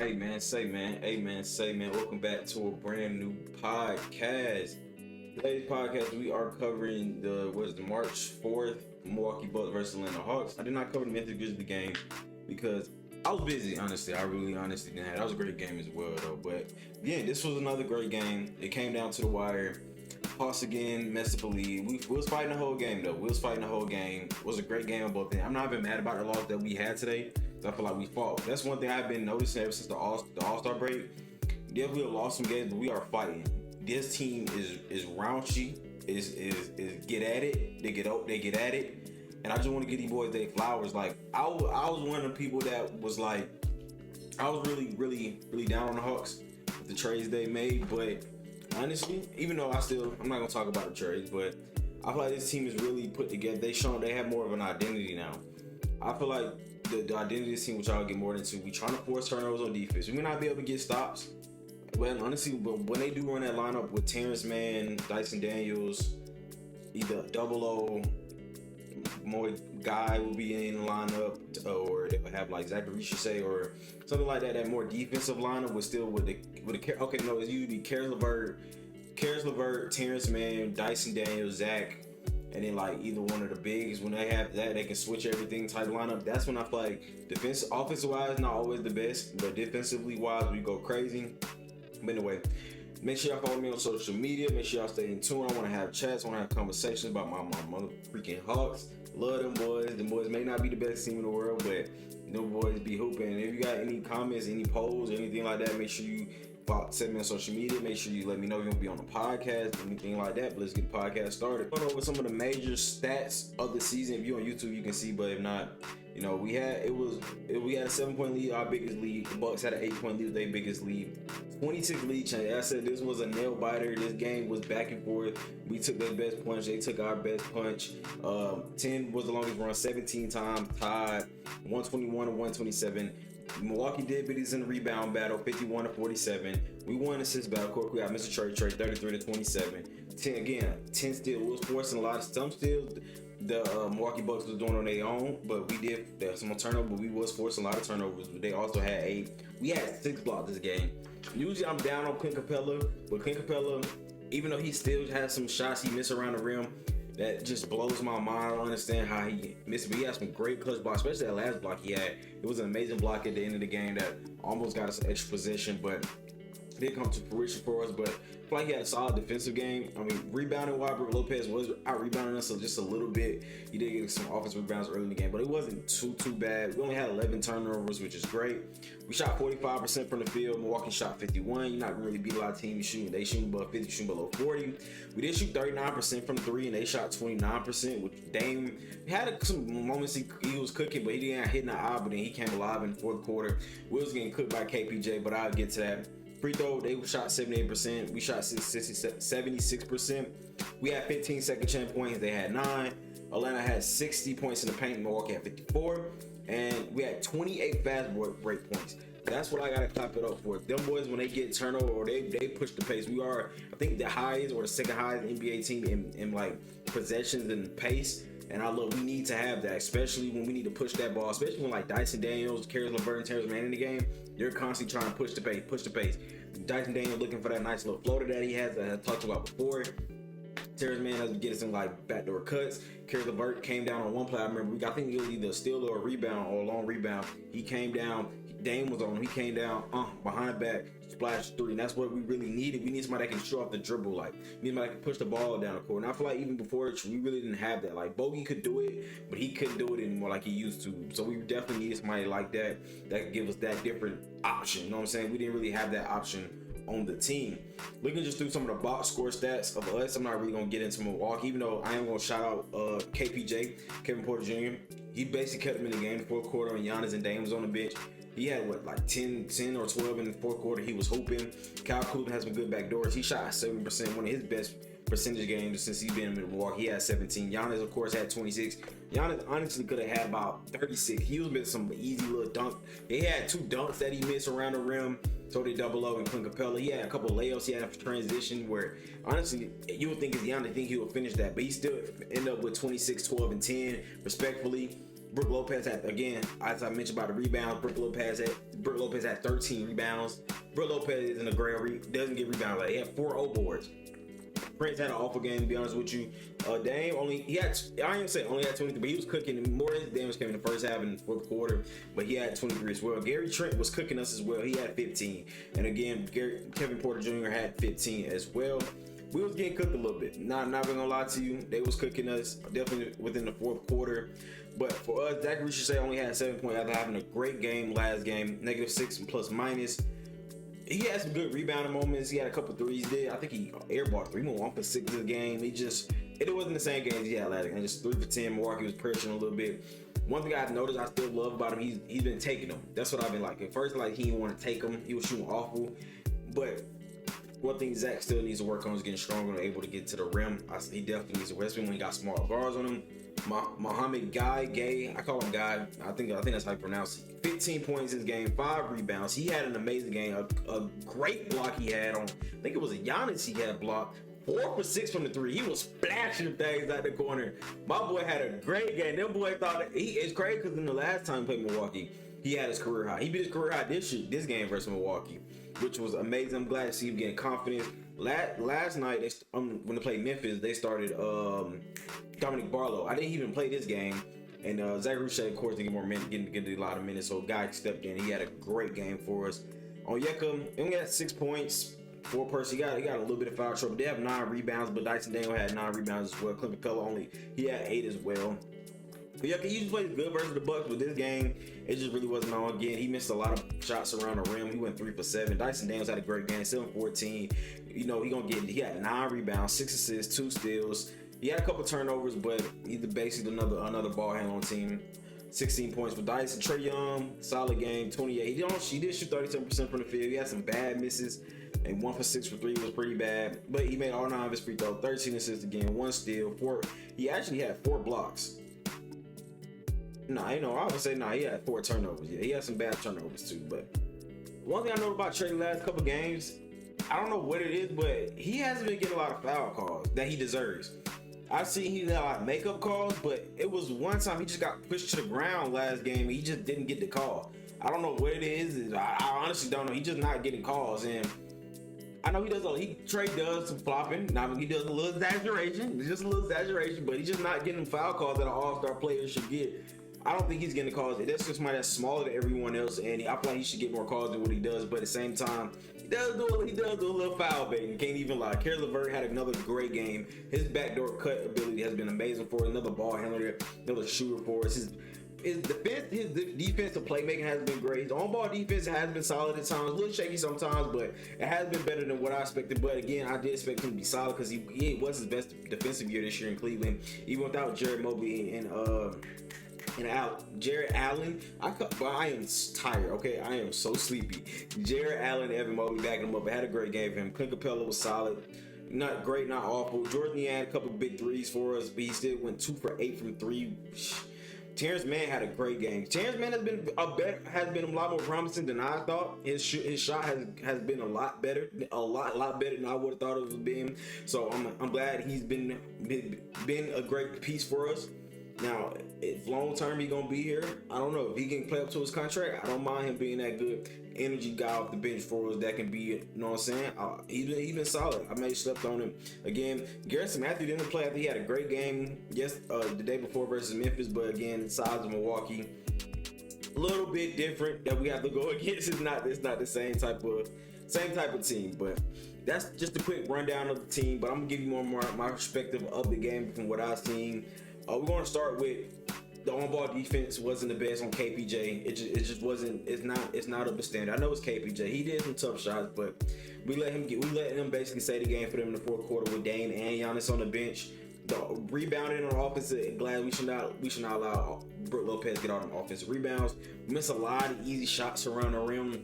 Amen. Say man. Amen. Say man. Welcome back to a brand new podcast. Today's podcast we are covering the March 4th Milwaukee Bucks versus Atlanta Hawks. I did not cover the Memphis Grizzlies game because I was busy. Honestly, I really honestly didn't have. That was a great game as well though. But yeah, this was another great game. It came down to the wire. Hawks again messed up the lead. We was fighting the whole game though. We was fighting the whole game. It was a great game on both ends. I'm not even mad about the loss that we had today. I feel like we fought. That's one thing I've been noticing ever since the All-Star break. Yeah, we have lost some games, but we are fighting. This team is raunchy, is get at it. They get at it. And I just want to give these boys their flowers. Like I was one of the people that was like, I was really down on the Hawks with the trades they made. But honestly, even though I'm not gonna talk about the trades, but I feel like this team is really put together. They have more of an identity now. I feel like the identity of this team, which I'll get more into, we trying to force turnovers on defense. We may not be able to get stops. Well, honestly, but when they do run that lineup with Terrence Mann, Dyson Daniels, either double O, more guy will be in the lineup, or they would have like Zachary say or something like that. That more defensive lineup was still with the okay, no, it's usually Karis LeVert, Terrence Mann, Dyson Daniels, Zach. And then like either one of the bigs, when they have that, they can switch everything type lineup. That's when I feel like offensive wise, not always the best, but defensively wise, we go crazy. But anyway, make sure y'all follow me on social media. Make sure y'all stay in tune. I want to have chats. I want to have conversations about my mother freaking Hawks. Love them boys. Them boys may not be the best team in the world, but them boys be hooping. And if you got any comments, any polls, anything like that, make sure you send me on social media. Make sure you let me know if you want to be on the podcast, anything like that. But let's get the podcast started. Going over some of the major stats of the season. If you're on YouTube, you can see. But if not, you know, we had a 7-point lead, our biggest lead. The Bucks had an 8-point lead, their biggest lead. 26 lead change. I said this was a nail biter. This game was back and forth. We took their best punch. They took our best punch. 10 was the longest run. 17 times tied. 121 to 127. Milwaukee did biddies in the rebound battle, 51 to 47. We won assist battle. Of course, we got Mr. Trey, 33 to 27. 10 still was forcing a lot of some steals. The Milwaukee Bucks was doing on their own, but we did there's some turnovers, but we was forcing a lot of turnovers. But they also had 8. We had 6 blocks this game. Usually I'm down on Clint Capella, but Clint Capella, even though he still has some shots he missed around the rim, that just blows my mind. I don't understand how he missed, but he had some great clutch blocks, especially that last block he had. It was an amazing block at the end of the game that almost got us an extra possession, but it didn't come to fruition for us. But I feel like he had a solid defensive game. I mean, rebounding wise, Brook Lopez was out rebounding us just a little bit. He did get some offensive rebounds early in the game, but it wasn't too bad. We only had 11 turnovers, which is great. We shot 45% from the field. Milwaukee shot 51. You're not gonna really beat a lot of teams shooting. They shooting above 50, shooting below 40. We did shoot 39% from 3, and they shot 29%. Which Dame had some moments he was cooking, but he didn't hit in the eye. But then he came alive in the fourth quarter. We was getting cooked by KPJ, but I'll get to that. Free throw, they shot 78%. We shot 76%. We had 15 second chance points. They had 9. Atlanta had 60 points in the paint. Milwaukee had 54. And we had 28 fast break points. That's what I gotta clap it up for. Them boys, when they get turnover or they push the pace, we are, I think, the highest or the second highest NBA team in like possessions and pace. And we need to have that, especially when we need to push that ball, especially when like Dyson Daniels, Karis LeVert, and Terrence Mann in the game. They're constantly trying to push the pace. Dyson Daniels looking for that nice little floater that he has that I talked about before. Terrence Mann has been getting some like backdoor cuts. Karis LeVert came down on one play. I remember, I think it was either a steal or a rebound or a long rebound. He came down. Dame was on him. He came down behind the back, splash 3, and that's what we really needed. We need somebody that can show off the dribble, like we need somebody that can push the ball down the court. And I feel like even before we really didn't have that. Like Bogey could do it, but he couldn't do it anymore like he used to. So we definitely needed somebody like that could give us that different option. You know what I'm saying? We didn't really have that option on the team. Looking just through some of the box score stats of us, I'm not really gonna get into Milwaukee, even though I am gonna shout out KPJ, Kevin Porter Jr. He basically kept him in the game in the fourth quarter, and Giannis and Dame was on the bench. He had like 10 or 12 in the fourth quarter. He was hooping. Kyle Kuzma has some good backdoors. He shot 7%, one of his best percentage games since he's been in Milwaukee. He had 17. Giannis, of course, had 26. Giannis honestly could have had about 36. He was missing some easy little dunk. He had 2 dunks that he missed around the rim. So they double up and Clint Capella. He had a couple layups. He had a transition where honestly you would think it's Giannis, think he would finish that, but he still ended up with 26, 12, and 10 respectfully. Brook Lopez had, again, as I mentioned about the rebounds, Brook Lopez had 13 rebounds. Brook Lopez isn't a great doesn't get rebounds. Like, he had 4 O boards. Prince had an awful game, to be honest with you. Dame only had 23, but he was cooking. More of his damage came in the first half and the fourth quarter, but he had 23 as well. Gary Trent was cooking us as well. He had 15, and again, Kevin Porter Jr. had 15 as well. We was getting cooked a little bit. Not gonna lie to you, they was cooking us definitely within the fourth quarter. But for us, Zach Richardson only had 7 points after having a great game last game, -6 plus minus. He had some good rebounding moments. He had a couple threes. I think he airballed 3. He went 1 for 6 in the game. It wasn't the same game he had last game. Just 3 for 10. Milwaukee was pressuring a little bit. One thing I've noticed I still love about him, he's been taking them. That's what I've been like. At first, like, he didn't want to take them. He was shooting awful. But one thing Zach still needs to work on is getting stronger and able to get to the rim. He definitely needs to rest when he got small guards on him. Mohamed Gay, I call him Guy. I think that's how you pronounce it. 15 points in his game, 5 rebounds. He had an amazing game. A great block he had on, I think it was a Giannis he had blocked. 4 for 6 from the 3. He was splashing things out the corner. My boy had a great game. Them boy thought it's crazy because in the last time he played Milwaukee, he had his career high. He beat his career high this game versus Milwaukee, which was amazing. I'm glad to see him getting confidence. Last night, when they played Memphis, they started Dominic Barlow. I didn't even play this game, and Zach Richardson, of course, to get more minutes, getting a lot of minutes. So Guy stepped in. He had a great game for us. Onyeka, he only had 6 points. 4 person. He got a little bit of foul trouble. They have 9 rebounds, but Dyson Daniel had 9 rebounds as well. Clint Capella he had 8 as well. But yeah, he usually plays good versus the Bucks, but this game, it just really wasn't on. Again, he missed a lot of shots around the rim. He went 3 for 7. Dyson Daniels had a great game, 7-14. He had 9 rebounds, 6 assists, 2 steals. He had a couple turnovers, but he's basically another ball handler on team. 16 points for Dyson. Trae Young, solid game, 28. He did shoot 37% from the field. He had some bad misses, and 1 for 6 for 3 was pretty bad. But he made all 9 of his free throws, 13 assists again, 1 steal, 4. He actually had 4 blocks. I would say he had 4 turnovers. Yeah, he had some bad turnovers too. But one thing I know about Trae the last couple games, I don't know what it is, but he hasn't been getting a lot of foul calls that he deserves. I've seen he got a lot of makeup calls, but it was one time he just got pushed to the ground last game and he just didn't get the call. I don't know what it is. I honestly don't know. He's just not getting calls, and I know Trae does some flopping. Now he does a little exaggeration. It's just a little exaggeration, but he's just not getting foul calls that an all-star player should get. I don't think he's getting the calls. That's just somebody that's smaller than everyone else, and I feel like he should get more calls than what he does. But at the same time, he does do a little foul baiting. Can't even lie. Caris LeVert had another great game. His backdoor cut ability has been amazing for us. Another ball handler, another shooter for us. His defensive playmaking has been great. His on-ball defense has been solid at times, a little shaky sometimes, but it has been better than what I expected. But again, I did expect him to be solid because he was his best defensive year this year in Cleveland, even without Jared Mobley and Jared Allen. I am tired. Okay, I am so sleepy. Jared Allen, Evan Mobley backing him up. I had a great game for him. Clint Capella was solid. Not great, not awful. Jordan had a couple big threes for us, but he still went 2 for 8 from 3. Terrence Mann had a great game. Terrence Mann has been a lot more promising than I thought. His shot has been a lot better than I would have thought it would been. So I'm glad he's been a great piece for us. Now, if long term he's gonna be here, I don't know if he can play up to his contract. I don't mind him being that good energy guy off the bench for us that can be, you know what I'm saying? He's been solid. I may have slept on him again. Garrison Matthew didn't play after he had a great game the day before versus Memphis, but again, the size of Milwaukee, a little bit different that we have to go against. It's not the same type of team, but that's just a quick rundown of the team. But I'm gonna give you more my perspective of the game from what I've seen. We're going to start with the on-ball defense wasn't the best on KPJ. It just wasn't. It's not up to standard. I know it's KPJ. He did some tough shots, but we let him basically say the game for them in the fourth quarter with Dame and Giannis on the bench. The rebounding on offense, glad we should not allow Brook Lopez to get all them offensive rebounds. We missed a lot of easy shots around the rim.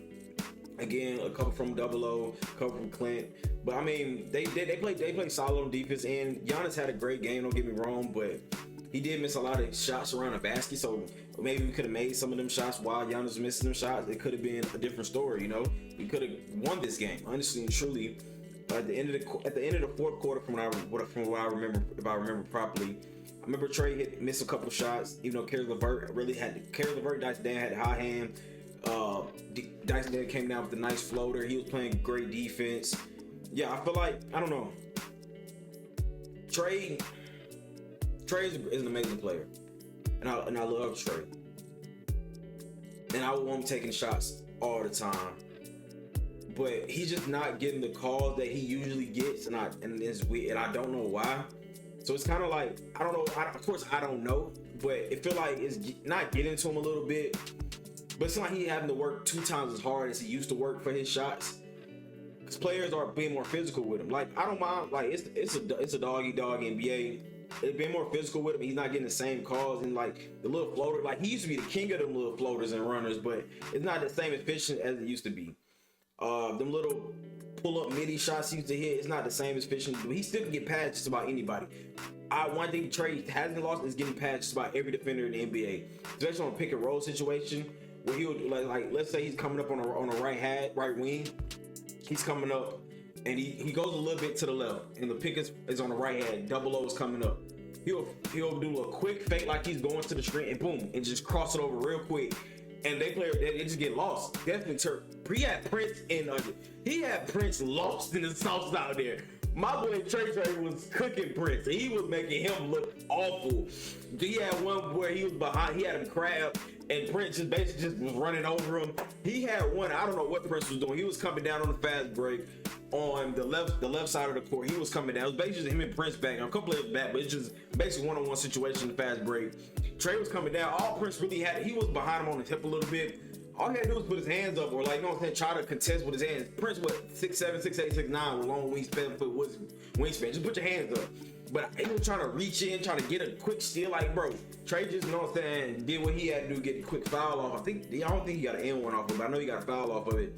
Again, a couple from Double O, a couple from Clint. But I mean, they played solid on defense, and Giannis had a great game. Don't get me wrong, but he did miss a lot of shots around the basket, so maybe we could have made some of them shots while Giannis was missing them shots. It could have been a different story, you know. We could have won this game, honestly and truly. At the end of the fourth quarter, from what I remember, if I remember properly, I remember Trey missed a couple shots, even though Caris LeVert Dyson Daniels had a high hand. Dyson Daniels came down with a nice floater. He was playing great defense. Yeah, I feel like, I don't know. Trey is an amazing player. And I love Trey. And I would want him taking shots all the time. But he's just not getting the calls that he usually gets, and it's weird, and I don't know why. So it's kind of like, I don't know. Of course, I don't know, but it feel like it's not getting to him a little bit. But it's not like he having to work 2 times as hard as he used to work for his shots. Because players are being more physical with him. Like, I don't mind. Like, it's a dog NBA. It's been more physical with him. He's not getting the same calls, and like the little floater. Like, he used to be the king of them little floaters and runners, but it's not the same efficient as it used to be. Them little pull-up midi shots he used to hit, it's not the same as efficient. He still can get past just about anybody. One thing Trey hasn't lost is getting past just about every defender in the NBA, especially on a pick and roll situation where he would like let's say he's coming up on a right wing, he's coming up and he goes a little bit to the left, and the pick is on the right hand. Double O is coming up. He'll do a quick fake like he's going to the screen, and boom, and just cross it over real quick. And they just get lost. Definitely he had Prince lost in the sauce out there. My boy Trey was cooking Prince, and he was making him look awful. He had one where he was behind, he had him crab, and Prince just basically was running over him. He had one, I don't know what Prince was doing. He was coming down on the fast break on the left side of the court. He was coming down. It was basically just him and Prince back. A couple players back, but it's just basically one-on-one situation in the fast break. Trey was coming down. All Prince really had, he was behind him on his hip a little bit. All he had to do was put his hands up, or like, you know what I'm saying, try to contest with his hands. Prince, what, 6'7", 6'8", 6'9", with long wingspan. Just put your hands up. But he was trying to reach in, trying to get a quick steal. Like, bro, Trey just, you know what I'm saying, did what he had to do, get a quick foul off. I don't think he got an N1 off of it, but I know he got a foul off of it.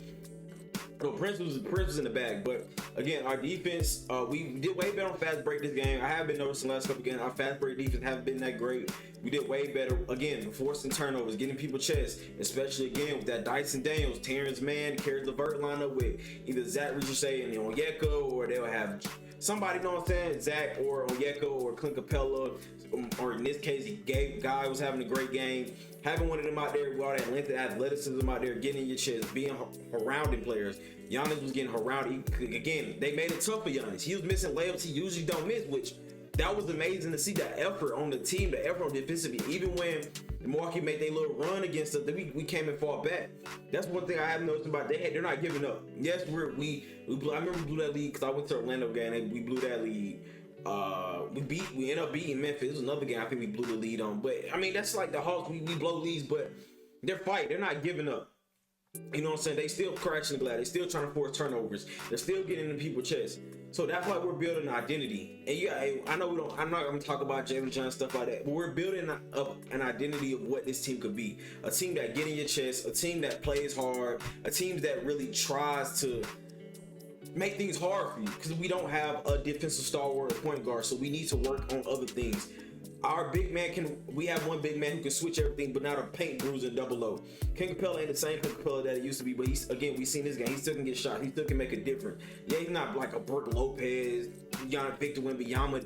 So Prince was in the bag. But again, our defense, we did way better on fast break this game. I have been noticing the last couple games, our fast break defense haven't been that great. We did way better, again, forcing turnovers, getting people chests, especially again with that Dyson Daniels, Terrence Mann, Caris LeVert lineup with either Zach Richardson and Onyeka, or they'll have somebody, you know what I'm saying, Zach or Onyeka or Clint Capella, or in this case, Guy was having a great game. Having one of them out there with all that length and athleticism out there, getting in your chest, being surrounding players. Giannis was getting around. Again, they made it tough for Giannis. He was missing layups he usually don't miss, which that was amazing to see, that effort on the team, the effort on defensively. Even when Milwaukee made their little run against us, we came and fought back. That's one thing I have noticed about they're not giving up. Yes, I remember we blew that lead because I went to Orlando game and we blew that lead. We ended up beating Memphis. It was another game I think we blew the lead on. But I mean, that's like the Hawks. We blow leads, but they're fighting. They're not giving up. You know what I'm saying? They still crashing the glass. They still trying to force turnovers. They're still getting in people's chests. So that's why we're building an identity. And yeah, I know I'm not going to talk about Jalen Johnson stuff like that, but we're building up an identity of what this team could be. A team that get in your chest, a team that plays hard, a team that really tries to make things hard for you, because we don't have a defensive stalwart or point guard, so we need to work on other things. Our big man we have one big man who can switch everything, but not a paint bruiser and double O. King Capella ain't the same King Capella that it used to be, but we seen this game. He still can get shot. He still can make a difference. Yeah, he's not like a Brook Lopez, Victor Wembanyama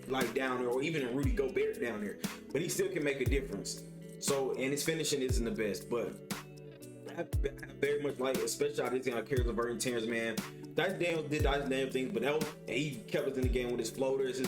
like down there, or even a Rudy Gobert down there, but he still can make a difference. So, and his finishing isn't the best, but I very much like, especially out of this game, Caris LeVert and Terrence Mann. Dyson Daniels did Dyson Daniels things, but he kept us in the game with his floaters.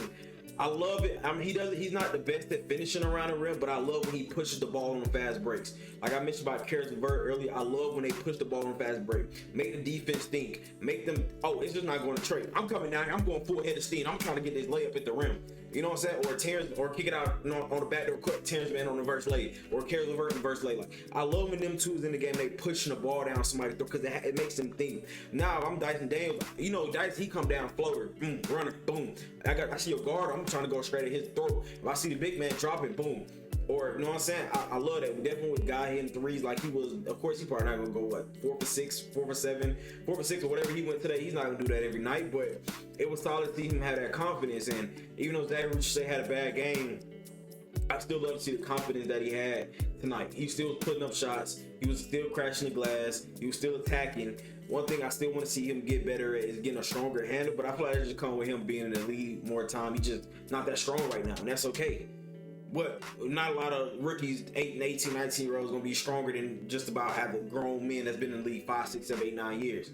I love it. I mean, he's not the best at finishing around the rim, but I love when he pushes the ball on the fast breaks. Like I mentioned about Caris LeVert earlier, I love when they push the ball on the fast break. Make the defense think. Make them, it's just not going to trade. I'm coming down here. I'm going full head of steam. I'm trying to get this layup at the rim. You know what I'm saying? Or kick it out on the back door, cut Terrence Mann on the reverse lay, or Caris LeVert in the reverse lay. Like, I love when them two is in the game, they pushing the ball down somebody's throat, because it makes them think. Now, if I'm Dyson Daniels, you know, Dyson, he come down floater, boom, runner, boom. I see a guard, I'm trying to go straight at his throat. If I see the big man dropping, boom. Or, you know what I'm saying? I love that. We definitely with Guy hitting threes like he was. Of course, he probably not going to go, 4 for 6, 4 for 7, 4 for 6, or whatever he went today. He's not going to do that every night, but it was solid to see him have that confidence. And even though Zach Richardson had a bad game, I still love to see the confidence that he had tonight. He still was putting up shots. He was still crashing the glass. He was still attacking. One thing I still want to see him get better at is getting a stronger handle, but I feel like that just comes with him being in the league more time. He's just not that strong right now, and that's okay. But not a lot of rookies, 8 and 18, 19-year-olds, going to be stronger than just about having grown men that's been in the league 5, 6, 7, 8, 9 years.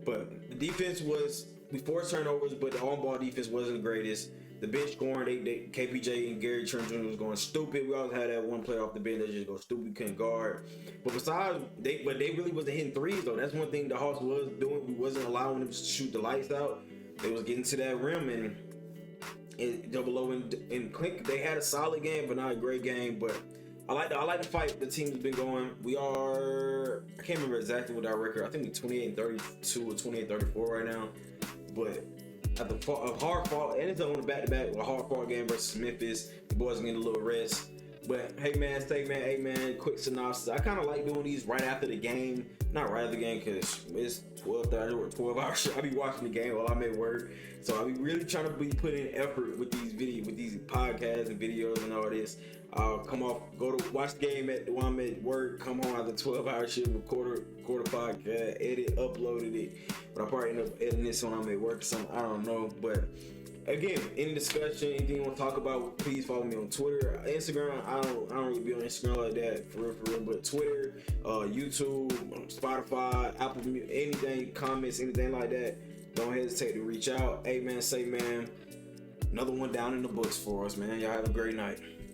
But the defense was, we forced turnovers, but the on-ball defense wasn't the greatest. The bench scoring, KPJ and Gary Trent Jr. was going stupid. We always had that one player off the bench that just go stupid, couldn't guard. But besides, they really wasn't hitting threes though. That's one thing the Hawks was doing. We wasn't allowing them to shoot the lights out. They was getting to that rim and double O and Clink. They had a solid game, but not a great game. But I like the fight the team has been going. We are, I can't remember exactly what our record. I think we're 28-32 or 28-34 right now. But at a hard fought, and it's on the back-to-back with a hard fought game versus Memphis. The boys getting a little rest. But hey man, quick synopsis. I kind of like doing these right after the game. Not right after the game because it's 12:30 or 12 hours. I be watching the game while I'm at work. So I be really trying to be putting in effort with these podcasts and videos and all this. I'll come off, go to watch the game while I'm at work, come home after 12-hour shift, record a podcast, edit, uploaded it. But I'll probably end up editing this when I'm at work or something. I don't know. But again, any discussion, anything you want to talk about, please follow me on Twitter, Instagram. I don't really be on Instagram like that for real. But Twitter, YouTube, Spotify, Apple, anything, comments, anything like that. Don't hesitate to reach out. Hey man, say man, another one down in the books for us, man. Y'all have a great night.